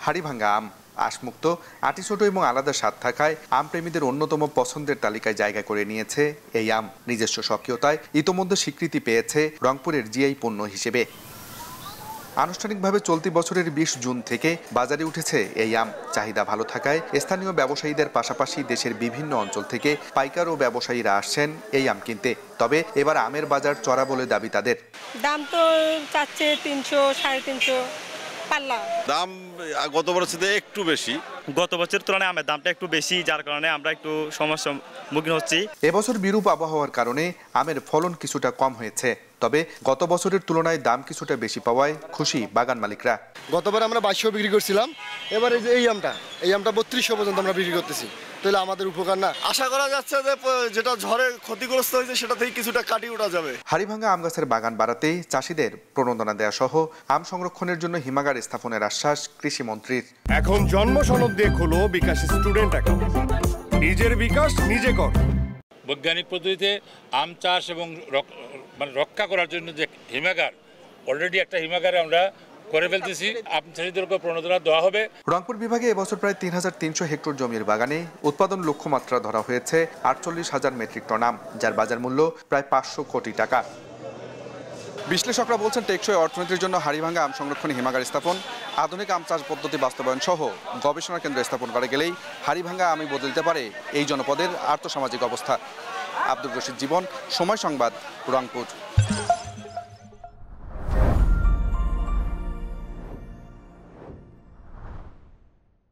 হাড়িভাঙ্গা আম আঁশমুক্ত, আঁটি ছোট এবং আলাদা স্বাদ থাকায় আমপ্রেমীদের অন্যতম পছন্দের তালিকায় জায়গা করে নিয়েছে এই আম। নিজস্ব স্বকীয়তায় ইতোমধ্যে স্বীকৃতি পেয়েছে রংপুরের জিআই পণ্য হিসেবে। আনুষ্ঠানিকভাবে চলতি বছরের ২০ জুন থেকে বাজারে উঠেছে এই আম। চাহিদা ভালো থাকায় স্থানীয় ব্যবসায়ীদের পাশাপাশি দেশের বিভিন্ন অঞ্চল থেকে পাইকার ও ব্যবসায়ীরা আসছেন এই আম কিনতে। তবে এবার আমের বাজার চড়া বলে দাবি তাদের। দাম তো চাচ্ছে ৩০০, ৩৫০ পাল্লা। দাম গত বছরের চেয়ে একটু বেশি। গত বছরের তুলনায় আমের দামটা একটু বেশি, যার কারণে আমরা একটু সমস্যার সম্মুখীন হচ্ছি। এবছর বিরূপ আবহাওয়ার কারণে আমের ফলন কিছুটা কম হয়েছে। তবে গত বছরের তুলনায় দাম কিছুটা বেশি পাওয়ায় খুশি বাগান মালিকরা। গতবার আমরা ২২০০ বিক্রি করছিলাম, এবারে যে এই আমটা ৩২০০ পর্যন্ত আমরা বিক্রি করতেছি। তাহলে আমাদের উপকার না? আশা করা যাচ্ছে যে যেটা ঝড়ে ক্ষতিগ্রস্ত হয়েছে সেটা থেকে কিছুটা কাটিয়ে ওঠা যাবে। হাড়িভাঙ্গা আম গাছের বাগান বাড়াতে চাষিদের প্রণোদনা দেয়া সহ আম সংরক্ষণের জন্য হিমাগার স্থাপনের আশ্বাস কৃষিমন্ত্রীর। এখন জন্ম সনদ দিয়ে খোলো বিকাশ স্টুডেন্ট অ্যাকাউন্ট। নিজের বিকাশ নিজে কর। বৈজ্ঞানিক পদ্ধতিতে আম চাষ এবং রক্ষা করার জন্য যে হিমাগার, অলরেডি একটা হিমাগারে আমরা করে ফেলতেছি। আম চাষিদেরকে প্রণোদনা দেওয়া হবে। রংপুর বিভাগে এবছর প্রায় ৩৩০০ হেক্টর জমির বাগানে উৎপাদন লক্ষ্যমাত্রা ধরা হয়েছে ৪৮,০০০ মেট্রিক টন আম, যার বাজার মূল্য প্রায় ৫০০ কোটি টাকা। বিশ্লেষকরা বলছেন টেকসই অর্থনীতির জন্য হাড়িভাঙ্গা আম সংরক্ষণে হিমাগার স্থাপন, আধুনিক আম চাষ পদ্ধতি বাস্তবায়ন সহ গবেষণা কেন্দ্র স্থাপন করা গেলেই হাড়িভাঙ্গা আমই বদলে দিতে পারে এই জনপদের আর্থসামাজিক অবস্থা। আব্দুর রশিদ জীবন, সময় সংবাদ, রংপুর।